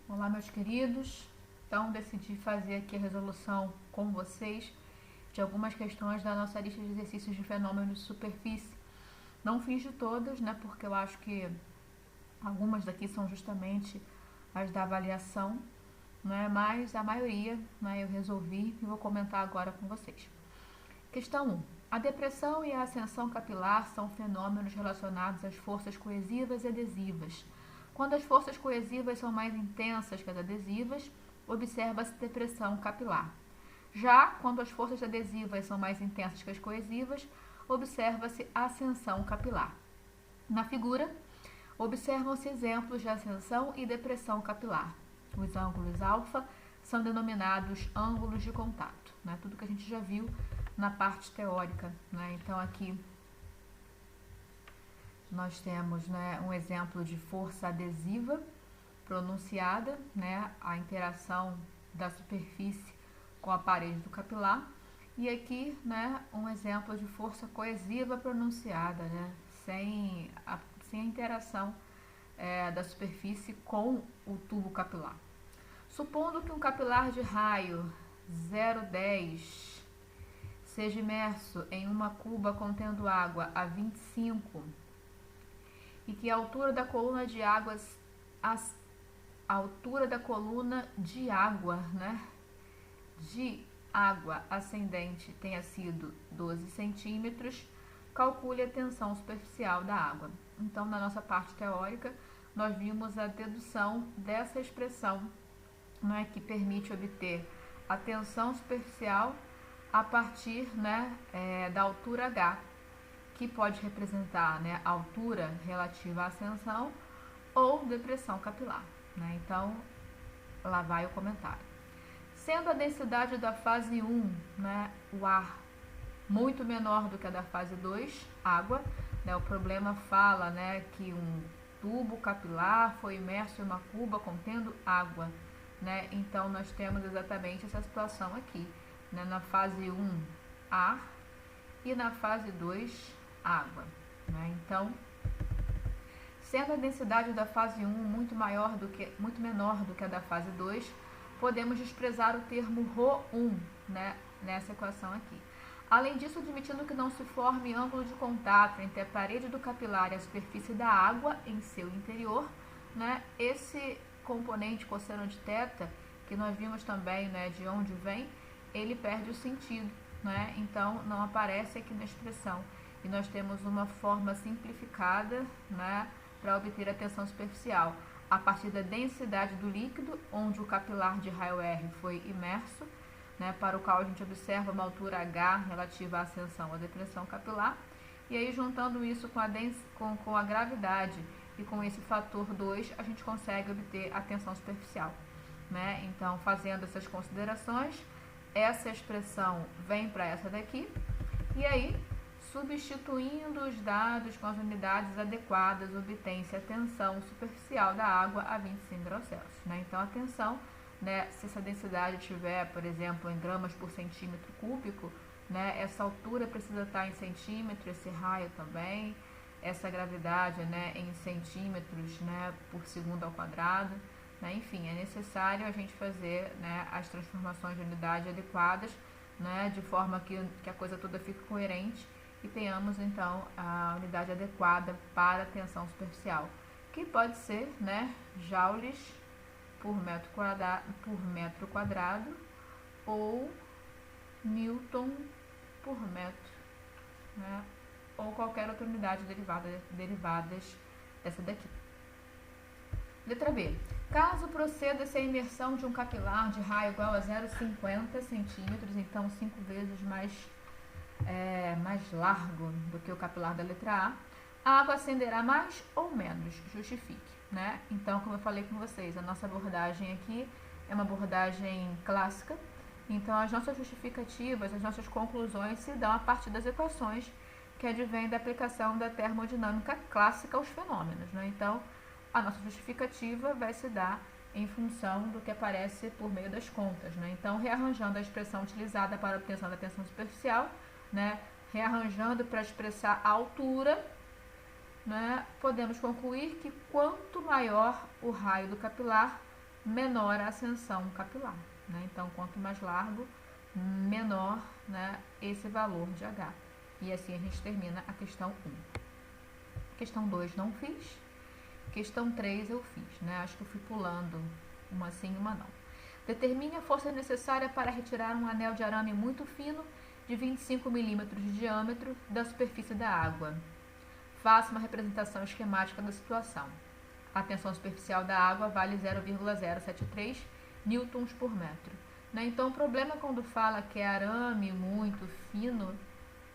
Olá, meus queridos. Então, decidi fazer aqui a resolução com vocês de algumas questões da nossa lista de exercícios de fenômenos de superfície. Não fiz de todas, né, porque eu acho que algumas daqui são justamente as da avaliação, né, mas a maioria, né, eu resolvi e vou comentar agora com vocês. Questão 1. A depressão e a ascensão capilar são fenômenos relacionados às forças coesivas e adesivas. Quando as forças coesivas são mais intensas que as adesivas, observa-se depressão capilar. Já quando as forças adesivas são mais intensas que as coesivas, observa-se ascensão capilar. Na figura, observam-se exemplos de ascensão e depressão capilar. Os ângulos alfa são denominados ângulos de contato, né? Tudo que a gente já viu na parte teórica, né? Então aqui nós temos, né, um exemplo de força adesiva pronunciada, né, a interação da superfície com a parede do capilar, e aqui, né, um exemplo de força coesiva pronunciada, né, sem a interação da superfície com o tubo capilar. Supondo que um capilar de raio 0,10 seja imerso em uma cuba contendo água a 25 e que a altura da coluna de águas, a altura da coluna de água, né, de água ascendente tenha sido 12 centímetros, calcule a tensão superficial da água. Então, na nossa parte teórica, nós vimos a dedução dessa expressão, né, que permite obter a tensão superficial a partir, né, da altura H, que pode representar, né, a altura relativa à ascensão ou depressão capilar, né? Então, lá vai o comentário. Sendo a densidade da fase 1, né, o ar, muito menor do que a da fase 2, água, né, o problema fala, né, que um tubo capilar foi imerso em uma cuba contendo água, né? Então, nós temos exatamente essa situação aqui, né, na fase 1, ar, e na fase 2, água, né? Então, sendo a densidade da fase 1 muito menor do que a da fase 2, podemos desprezar o termo ρ1, né, nessa equação aqui. Além disso, admitindo que não se forme ângulo de contato entre a parede do capilar e a superfície da água em seu interior, né, esse componente cosseno de θ, que nós vimos também, né, de onde vem, ele perde o sentido, né? Então, não aparece aqui na expressão. E nós temos uma forma simplificada, né, para obter a tensão superficial, a partir da densidade do líquido, onde o capilar de raio R foi imerso, né, para o qual a gente observa uma altura H relativa à ascensão ou depressão capilar, e aí juntando isso com a gravidade e com esse fator 2, a gente consegue obter a tensão superficial, né? Então, fazendo essas considerações, essa expressão vem para essa daqui, e aí, substituindo os dados com as unidades adequadas, obtém-se a tensão superficial da água a 25 graus Celsius, né? Então, a tensão, né, se essa densidade tiver, por exemplo, em gramas por centímetro cúbico, né, essa altura precisa estar em centímetro, esse raio também, essa gravidade, né, em centímetros, né, por segundo ao quadrado, né? Enfim, é necessário a gente fazer, né, as transformações de unidade adequadas, né, de forma que a coisa toda fique coerente e tenhamos, então, a unidade adequada para a tensão superficial, que pode ser, né, joules por metro quadrado ou Newton por metro, né, ou qualquer outra unidade derivadas dessa daqui. Letra B. Caso proceda-se a imersão de um capilar de raio igual a 0,50 centímetros, então 5 vezes mais largo do que o capilar da letra A água ascenderá mais ou menos? Justifique, né? Então, como eu falei com vocês, a nossa abordagem aqui é uma abordagem clássica, então as nossas justificativas, as nossas conclusões se dão a partir das equações que advêm da aplicação da termodinâmica clássica aos fenômenos, né? Então, a nossa justificativa vai se dar em função do que aparece por meio das contas, né? Então, rearranjando a expressão utilizada para a obtenção da tensão superficial, né, rearranjando para expressar a altura, né, podemos concluir que quanto maior o raio do capilar, menor a ascensão capilar, né? Então, quanto mais largo, menor, né, esse valor de H. E assim a gente termina a questão 1. Questão 2 não fiz. Questão 3 eu fiz, né? Acho que eu fui pulando uma sim e uma não. Determine a força necessária para retirar um anel de arame muito fino de 25 milímetros de diâmetro da superfície da água. Faça uma representação esquemática da situação. A tensão superficial da água vale 0,073 newtons por metro. Né? Então, o problema quando fala que é arame muito fino,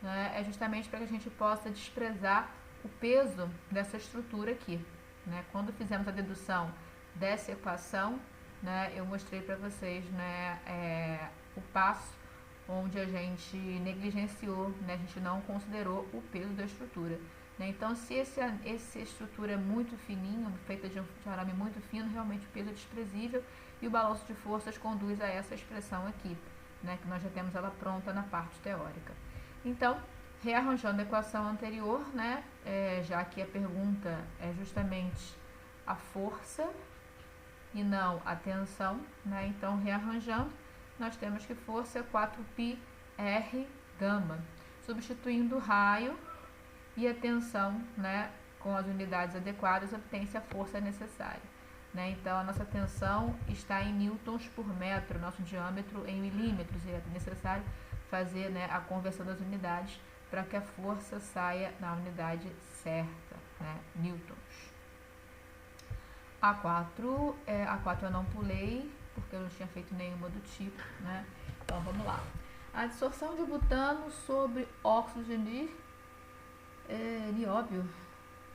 né, é justamente para que a gente possa desprezar o peso dessa estrutura aqui. Né? Quando fizemos a dedução dessa equação, né, eu mostrei para vocês, né, o passo onde a gente negligenciou, né, a gente não considerou o peso da estrutura. Né? Então, se essa estrutura é muito fininha, feita de um arame muito fino, realmente o peso é desprezível e o balanço de forças conduz a essa expressão aqui, né, que nós já temos ela pronta na parte teórica. Então, rearranjando a equação anterior, né, já que a pergunta é justamente a força e não a tensão, né, então rearranjando, nós temos que força é 4πr gama, substituindo o raio e a tensão, né, com as unidades adequadas, obtém-se a força necessária. Né? Então, a nossa tensão está em newtons por metro, nosso diâmetro em milímetros, e é necessário fazer, né, a conversão das unidades para que a força saia na unidade certa, né, newtons. A4 eu não pulei, porque eu não tinha feito nenhuma do tipo, né? Então, vamos lá. A dissorção de butano sobre óxido de nióbio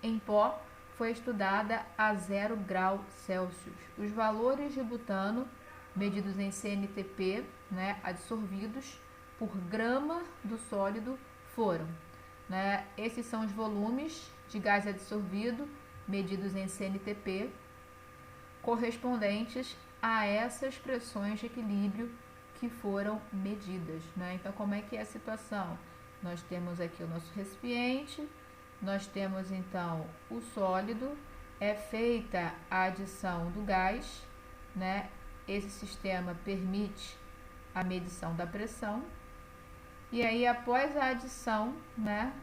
em pó foi estudada a 0 graus Celsius. Os valores de butano, medidos em CNTP, né, adsorvidos por grama do sólido, foram, né, esses são os volumes de gás adsorvido, medidos em CNTP, correspondentes a essas pressões de equilíbrio que foram medidas. Né? Então, como é que é a situação? Nós temos aqui o nosso recipiente, nós temos então o sólido, é feita a adição do gás, né? Esse sistema permite a medição da pressão, e aí após a adição, né,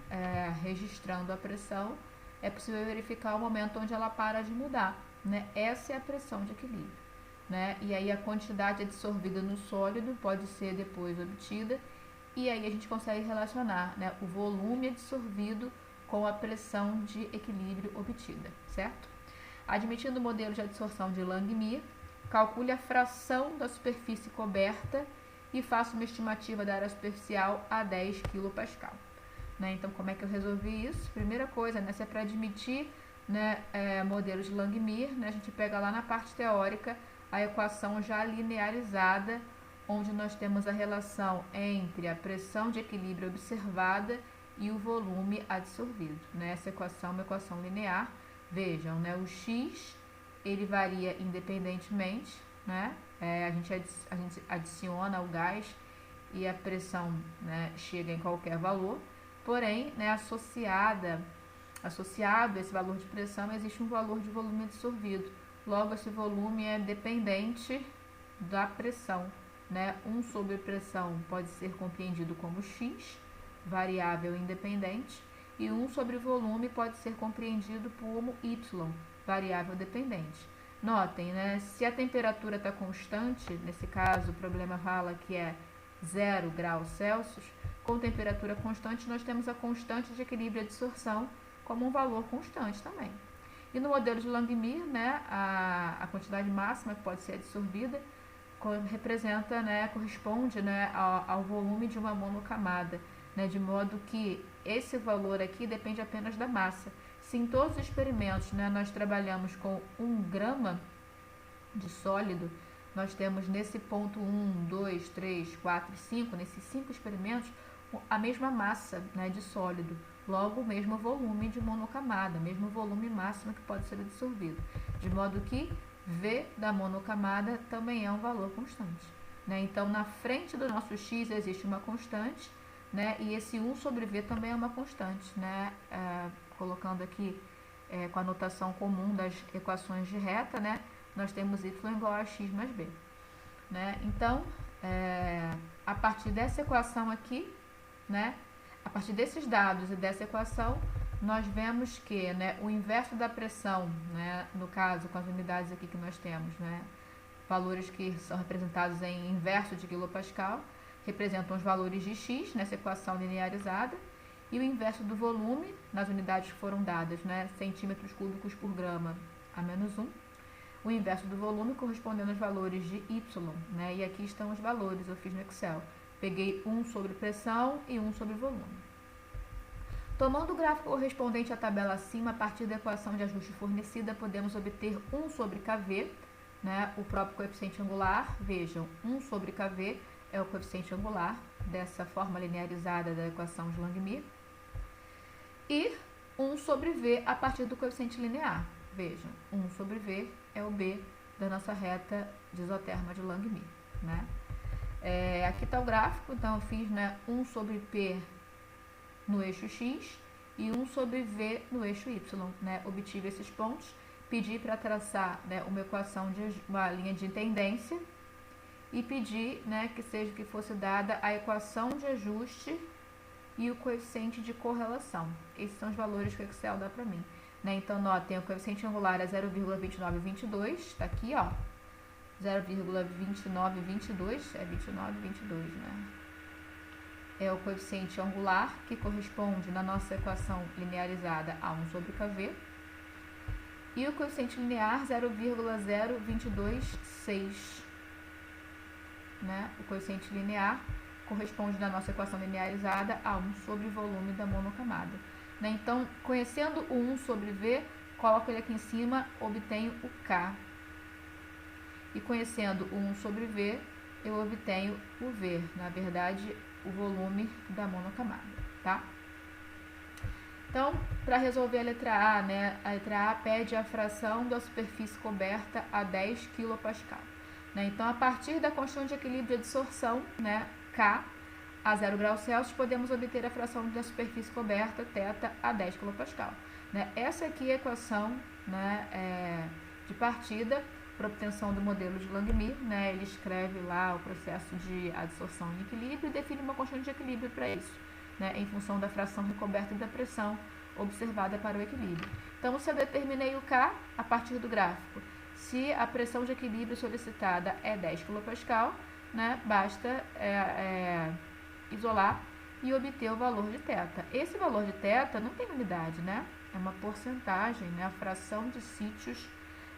registrando a pressão, é possível verificar o momento onde ela para de mudar, né? Essa é a pressão de equilíbrio, né? E aí a quantidade adsorvida no sólido pode ser depois obtida, e aí a gente consegue relacionar, né, o volume adsorvido com a pressão de equilíbrio obtida, certo? Admitindo o modelo de adsorção de Langmuir, calcule a fração da superfície coberta e faça uma estimativa da área superficial a 10 kPa. Né? Então, como é que eu resolvi isso? Primeira coisa, né, se é para admitir, né, modelo de Langmuir, né, a gente pega lá na parte teórica a equação já linearizada, onde nós temos a relação entre a pressão de equilíbrio observada e o volume adsorvido. Né? Essa equação é uma equação linear. Vejam, né? O x ele varia independentemente, né? A gente adiciona o gás e a pressão, né, chega em qualquer valor, porém, né, associado a esse valor de pressão existe um valor de volume absorvido. Logo, esse volume é dependente da pressão. Né? 1 sobre pressão pode ser compreendido como x, variável independente, e 1 sobre volume pode ser compreendido como y, variável dependente. Notem, né, se a temperatura está constante, nesse caso o problema fala que é 0 graus Celsius, com temperatura constante nós temos a constante de equilíbrio e adsorção como um valor constante também. E no modelo de Langmuir, né, a quantidade máxima que pode ser adsorvida representa, né, corresponde, né, ao volume de uma monocamada, né, de modo que esse valor aqui depende apenas da massa. Se em todos os experimentos, né, nós trabalhamos com 1 grama de sólido, nós temos nesse ponto 1, 2, 3, 4 e 5, nesses 5 experimentos, a mesma massa, né, de sólido, logo o mesmo volume de monocamada, mesmo volume máximo que pode ser absorvido, de modo que V da monocamada também é um valor constante. Né? Então, na frente do nosso x existe uma constante, né, e esse 1 sobre V também é uma constante, né, colocando aqui com a notação comum das equações de reta, né, nós temos y igual a x mais b. Né? Então, a partir dessa equação aqui, né, a partir desses dados e dessa equação, nós vemos que, né, o inverso da pressão, né, no caso, com as unidades aqui que nós temos, né, valores que são representados em inverso de quilopascal, representam os valores de x nessa equação linearizada, e o inverso do volume, nas unidades que foram dadas, né, centímetros cúbicos por grama a menos 1, o inverso do volume correspondendo aos valores de y, né, e aqui estão os valores, eu fiz no Excel. Peguei 1 sobre pressão e 1 sobre volume. Tomando o gráfico correspondente à tabela acima, a partir da equação de ajuste fornecida, podemos obter 1 sobre kV, né, o próprio coeficiente angular. Vejam, 1 sobre kV é o coeficiente angular dessa forma linearizada da equação de Langmuir. E 1 sobre V a partir do coeficiente linear. Vejam, 1 sobre V é o B da nossa reta de isoterma de Langmuir, né? Aqui está o gráfico, então eu fiz, né, 1 sobre P no eixo X e 1 sobre V no eixo Y, né? Obtive esses pontos, pedi para traçar, né, uma equação de uma linha de tendência e pedi, né, que fosse dada a equação de ajuste e o coeficiente de correlação. Esses são os valores que o Excel dá para mim, né? Então, notem, o coeficiente angular é 0,2922, está aqui, ó. 0,2922, é 2922, né? É o coeficiente angular, que corresponde na nossa equação linearizada a 1 sobre kV. E o coeficiente linear, 0,0226, né? O coeficiente linear corresponde na nossa equação linearizada a 1 sobre volume da monocamada. Né? Então, conhecendo o 1 sobre V, coloco ele aqui em cima, obtenho o K. E conhecendo o 1 sobre V, eu obtenho o V, na verdade, o volume da monocamada, tá? Então, para resolver a letra A, né, a letra A pede a fração da superfície coberta a 10 kPa. Né? Então, a partir da constante de equilíbrio de adsorção, né, K, a 0 graus Celsius, podemos obter a fração da superfície coberta, θ, a 10 kPa. Né? Essa aqui é a equação, né, de partida para obtenção do modelo de Langmuir, né? Ele escreve lá o processo de adsorção em equilíbrio e define uma constante de equilíbrio para isso, né? Em função da fração recoberta e da pressão observada para o equilíbrio. Então, se eu determinei o K a partir do gráfico, se a pressão de equilíbrio solicitada é 10 kPa, né, basta isolar e obter o valor de θ. Esse valor de θ não tem unidade, né? É uma porcentagem, né, a fração de sítios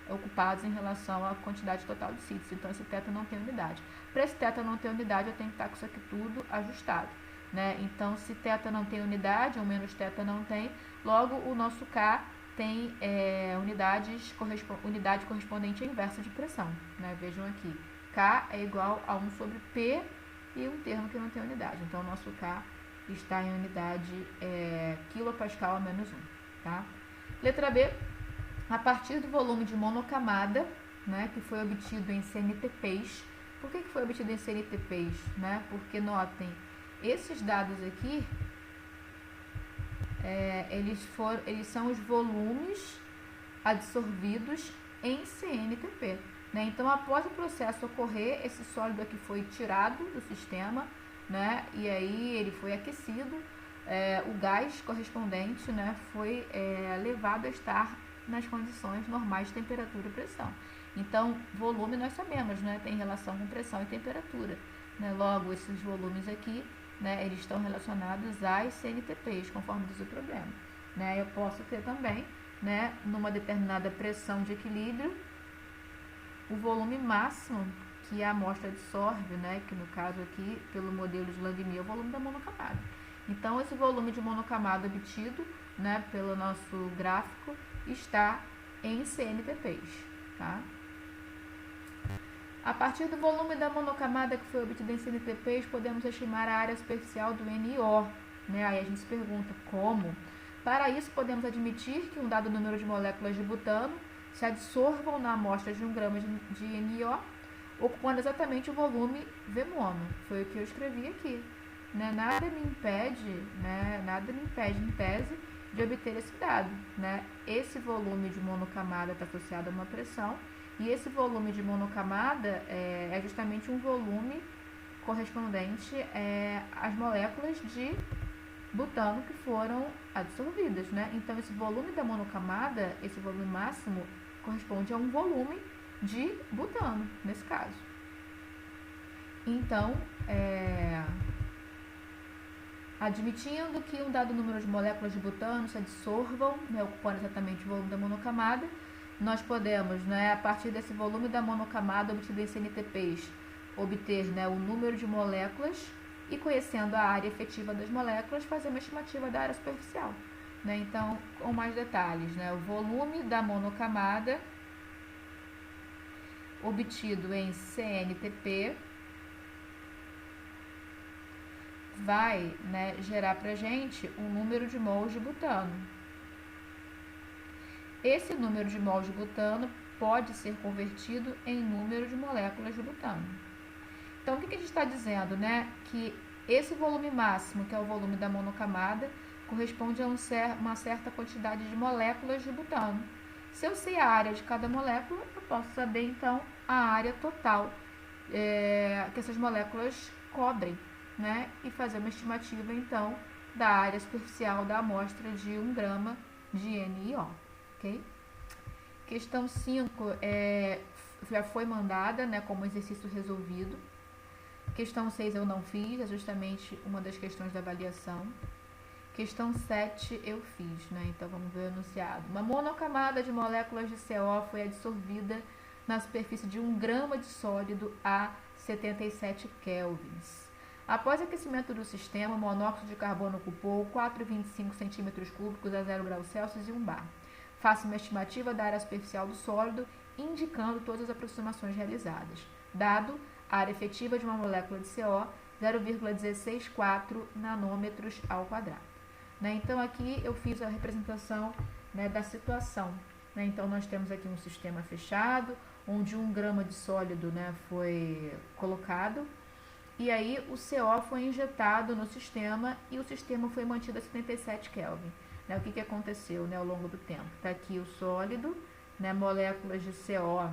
ocupados em relação à quantidade total de sítios. Então, esse θ não tem unidade. Para esse θ não ter unidade, eu tenho que estar com isso aqui tudo ajustado, né? Então, se θ não tem unidade, ou menos θ não tem, logo o nosso K tem unidade correspondente ao inverso de pressão, né? Vejam aqui, K é igual a 1 sobre P e um termo que não tem unidade. Então, o nosso K está em unidade quilopascal a menos 1, tá? Letra B. A partir do volume de monocamada, né, que foi obtido em CNTPs. Por que foi obtido em CNTPs? Né? Porque, notem, esses dados aqui, eles são os volumes absorvidos em CNTP. Né? Então, após o processo ocorrer, esse sólido aqui foi tirado do sistema, né, e aí ele foi aquecido, o gás correspondente, né, foi levado a estar nas condições normais de temperatura e pressão. Então, volume nós sabemos, né, tem relação com pressão e temperatura. Né? Logo, esses volumes aqui, né, eles estão relacionados às CNTPs, conforme diz o problema. Né? Eu posso ter também, né, numa determinada pressão de equilíbrio, o volume máximo que a amostra absorve, né, que no caso aqui, pelo modelo de Langmuir, é o volume da monocamada. Então, esse volume de monocamada obtido, né, pelo nosso gráfico, está em CNTPs, tá? A partir do volume da monocamada que foi obtido em CNTPs, podemos estimar a área superficial do NiO, né? Aí a gente se pergunta como. Para isso, podemos admitir que um dado número de moléculas de butano se adsorvam na amostra de 1 grama de NiO, ocupando exatamente o volume V mono. Foi o que eu escrevi aqui. Né? Nada me impede em tese de obter esse dado, né? Esse volume de monocamada está associado a uma pressão E esse volume de monocamada é justamente um volume correspondente às moléculas de butano que foram absorvidas, né? Então, esse volume da monocamada, esse volume máximo, corresponde a um volume de butano, nesse caso. Então, admitindo que um dado número de moléculas de butano se absorvam, né, ocupando exatamente o volume da monocamada, nós podemos, né, a partir desse volume da monocamada obtido em CNTPs, obter, né, o número de moléculas e, conhecendo a área efetiva das moléculas, fazer uma estimativa da área superficial. Né? Então, com mais detalhes, né, o volume da monocamada obtido em CNTP vai, né, gerar para a gente um número de mols de butano. Esse número de mols de butano pode ser convertido em número de moléculas de butano. Então, o que a gente está dizendo, né? Que esse volume máximo, que é o volume da monocamada, corresponde a uma certa quantidade de moléculas de butano. Se eu sei a área de cada molécula, eu posso saber, então, a área total que essas moléculas cobrem, né? E fazer uma estimativa, então, da área superficial da amostra de 1 grama de NiO. Ok? Questão 5 já foi mandada, né, como exercício resolvido. Questão 6 eu não fiz, é justamente uma das questões da avaliação. Questão 7 eu fiz, né? Então vamos ver o enunciado. Uma monocamada de moléculas de CO foi adsorvida na superfície de 1 grama de sólido a 77 kelvins. Após aquecimento do sistema, o monóxido de carbono ocupou 4,25 cm³ a 0 graus Celsius e 1 bar. Faça uma estimativa da área superficial do sólido, indicando todas as aproximações realizadas. Dado a área efetiva de uma molécula de CO, 0,164 nanômetros ao quadrado. Né? Então, aqui eu fiz a representação, né, da situação. Né? Então, nós temos aqui um sistema fechado, onde 1 grama de sólido, né, foi colocado, e aí o CO foi injetado no sistema e o sistema foi mantido a 77 Kelvin. Né? O que aconteceu, né, ao longo do tempo? Está aqui o sólido, né, moléculas de CO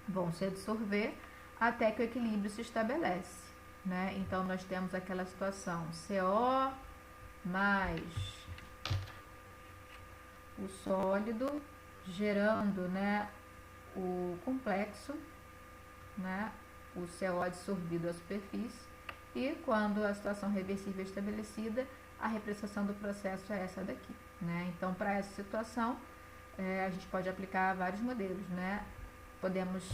vão se absorver até que o equilíbrio se estabelece. Né? Então, nós temos aquela situação CO mais o sólido gerando, né, o complexo, né, o CO absorvido à superfície, e quando a situação reversível é estabelecida, a representação do processo é essa daqui. Né? Então, para essa situação, a gente pode aplicar vários modelos. Né? Podemos,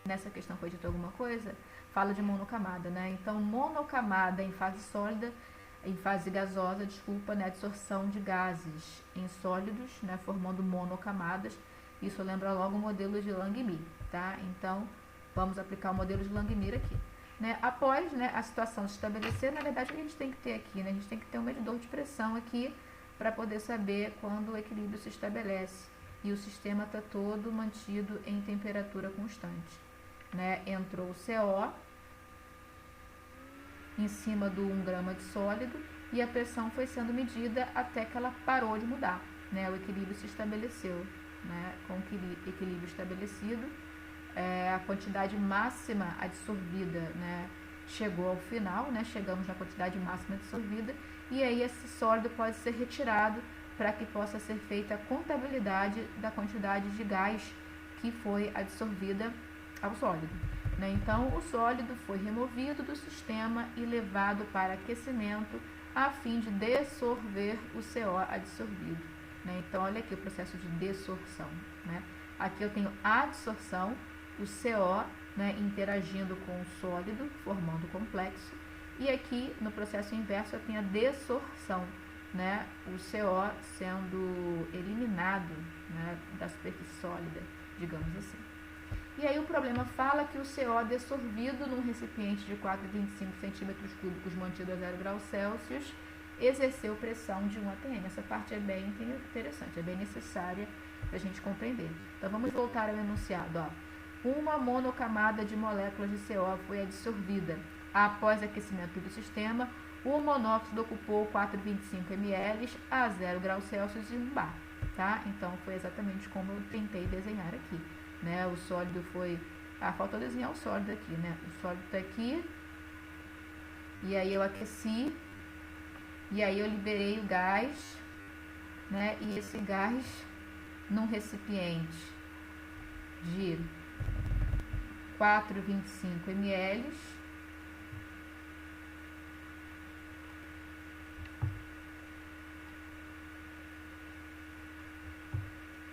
nessa questão foi dito alguma coisa, fala de monocamada. Né? Então, monocamada em fase sólida, em fase gasosa, né, absorção de gases em sólidos, né, formando monocamadas. Isso lembra logo o modelo de Langmuir, tá? Então, vamos aplicar o modelo de Langmuir aqui. Né? Após, né, a situação se estabelecer, na verdade, o que a gente tem que ter aqui? Né? A gente tem que ter um medidor de pressão aqui para poder saber quando o equilíbrio se estabelece e o sistema está todo mantido em temperatura constante. Né? Entrou o CO em cima do 1 grama de sólido e a pressão foi sendo medida até que ela parou de mudar. Né? O equilíbrio se estabeleceu. Né? Com o equilíbrio estabelecido, a quantidade máxima absorvida, né, chegou ao final, né, chegamos na quantidade máxima absorvida, e aí esse sólido pode ser retirado para que possa ser feita a contabilidade da quantidade de gás que foi absorvida ao sólido. Né? Então, o sólido foi removido do sistema e levado para aquecimento a fim de dessorver o CO absorvido. Né? Então, olha aqui o processo de dessorção. Né? Aqui eu tenho a adsorção, o CO, né, interagindo com o sólido, formando o complexo. E aqui, no processo inverso, eu tenho a dessorção, né, o CO sendo eliminado, né, da superfície sólida, digamos assim. E aí o problema fala que o CO dessorvido num recipiente de 4,25 cm³ mantido a 0 graus Celsius exerceu pressão de 1 atm. Essa parte é bem interessante, é bem necessária para a gente compreender. Então, vamos voltar ao enunciado. Ó. Uma monocamada de moléculas de CO foi adsorvida. Após aquecimento do sistema, o monóxido ocupou 4,25 ml a 0 graus Celsius e 1 bar. Tá? Então, foi exatamente como eu tentei desenhar aqui. né? O sólido foi... falta desenhar o sólido aqui, né? O sólido está aqui, e aí eu aqueci, e aí eu liberei o gás, né? E esse gás num recipiente de 4,25 ml,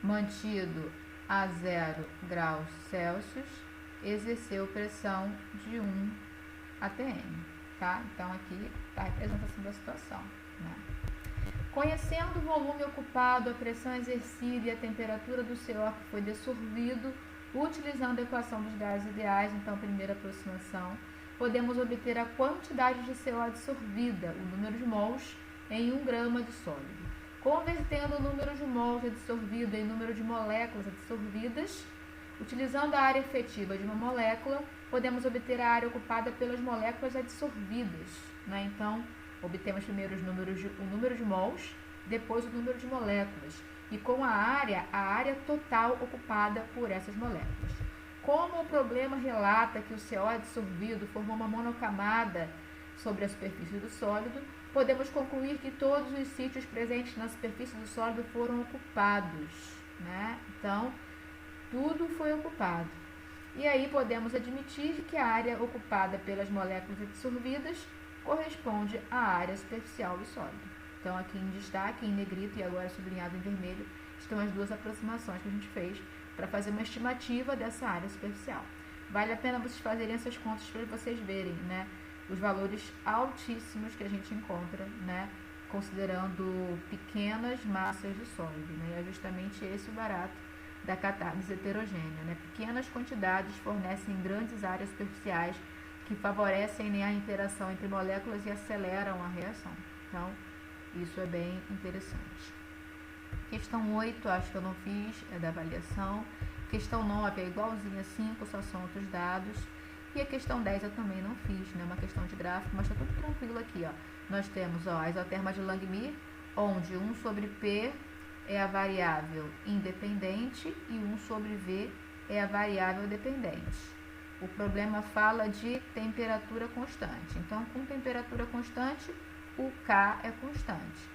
mantido a 0 graus Celsius, exerceu pressão de 1 atm, tá? Então aqui está a representação da situação, né? Conhecendo o volume ocupado, a pressão exercida e a temperatura do CO que foi dissolvido, utilizando a equação dos gases ideais, então primeira aproximação, podemos obter a quantidade de CO dissolvida, o número de mols, em 1 grama de sólido. Convertendo o número de mols adsorvido em número de moléculas adsorvidas, utilizando a área efetiva de uma molécula, podemos obter a área ocupada pelas moléculas adsorvidas, né? Então, obtemos primeiro o número de mols, depois o número de moléculas, e com a área total ocupada por essas moléculas. Como o problema relata que o CO adsorvido formou uma monocamada sobre a superfície do sólido, podemos concluir que todos os sítios presentes na superfície do sólido foram ocupados, né? Então, tudo foi ocupado. E aí podemos admitir que a área ocupada pelas moléculas adsorvidas corresponde à área superficial do sólido. Então, aqui em destaque, em negrito e agora sublinhado em vermelho, estão as duas aproximações que a gente fez para fazer uma estimativa dessa área superficial. Vale a pena vocês fazerem essas contas para vocês verem, né, os valores altíssimos que a gente encontra, né, considerando pequenas massas de sólido, né, e é justamente esse o barato da catálise heterogênea, né? Pequenas quantidades fornecem grandes áreas superficiais que favorecem, né, a interação entre moléculas e aceleram a reação. Então, isso é bem interessante. Questão 8, acho que eu não fiz, é da avaliação. Questão 9 é igualzinha a 5, só são outros dados. E a questão 10 eu também não fiz, né? Uma questão de gráfico, mas está tudo tranquilo aqui, ó. Nós temos, ó, a isoterma de Langmuir, onde 1 sobre P é a variável independente e 1 sobre V é a variável dependente. O problema fala de temperatura constante. Então, com temperatura constante, o K é constante.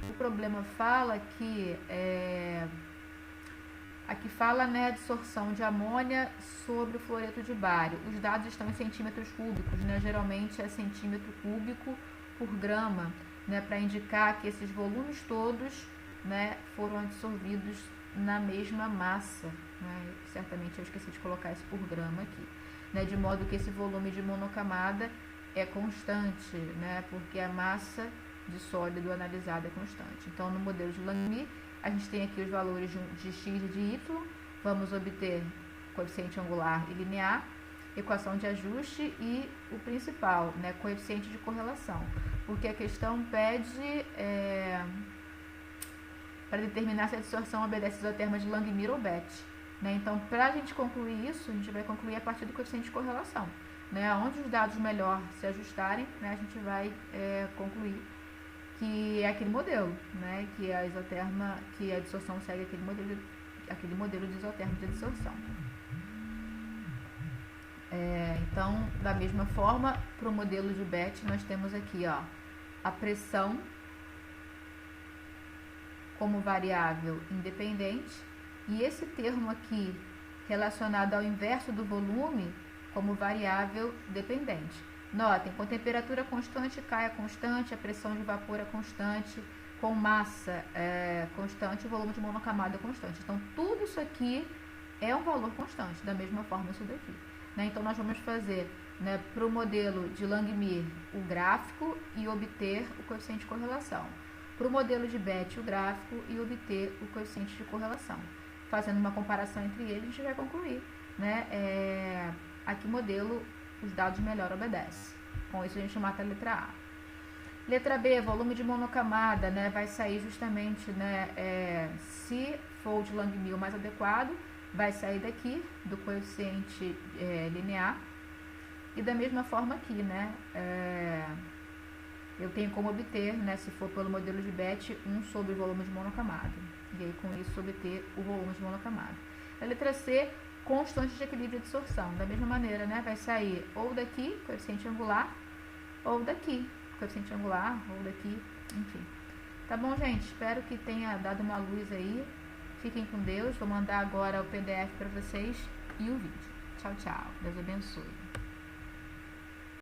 O problema fala que aqui fala, né, a absorção de amônia sobre o fluoreto de bário. Os dados estão em centímetros cúbicos, né? Geralmente é centímetro cúbico por grama, né, para indicar que esses volumes todos, né, foram absorvidos na mesma massa, né? Certamente eu esqueci de colocar isso por grama aqui, né, de modo que esse volume de monocamada é constante, né, porque a massa de sólido analisado é constante. Então, no modelo de Langmuir, a gente tem aqui os valores de x e de y, vamos obter coeficiente angular e linear, equação de ajuste e o principal, né, coeficiente de correlação, porque a questão pede para determinar se a distorção obedece isoterma de Langmuir ou Bethe, né? Então, para a gente concluir isso, a gente vai concluir a partir do coeficiente de correlação, né? Onde os dados melhor se ajustarem, né, a gente vai concluir que é aquele modelo, né, que a isoterma, que a distorção segue aquele modelo de isoterma de distorção. Então, da mesma forma, para o modelo de Bethe, nós temos aqui, ó, a pressão como variável independente e esse termo aqui relacionado ao inverso do volume como variável dependente. Notem, com temperatura constante, K é constante, a pressão de vapor é constante, com massa constante, o volume de monocamada é constante. Então, tudo isso aqui é um valor constante, da mesma forma isso daqui, né? Então, nós vamos fazer, né, para o modelo de Langmuir o gráfico e obter o coeficiente de correlação. Para o modelo de Bethe, o gráfico e obter o coeficiente de correlação. Fazendo uma comparação entre eles, a gente vai concluir, né, a que modelo os dados melhor obedecem. Com isso, a gente mata a letra A. Letra B, volume de monocamada, né, vai sair justamente, né, se for o de Langmuir o mais adequado, vai sair daqui, do coeficiente linear. E da mesma forma aqui, né, eu tenho como obter, né, se for pelo modelo de Bethe, 1 sobre o volume de monocamada. E aí, com isso, obter o volume de monocamada. A letra C, constante de equilíbrio de absorção. Da mesma maneira, né, vai sair ou daqui, coeficiente angular, ou daqui, coeficiente angular, ou daqui, enfim. Tá bom, gente? Espero que tenha dado uma luz aí. Fiquem com Deus. Vou mandar agora o PDF para vocês e o vídeo. Tchau, tchau. Deus abençoe.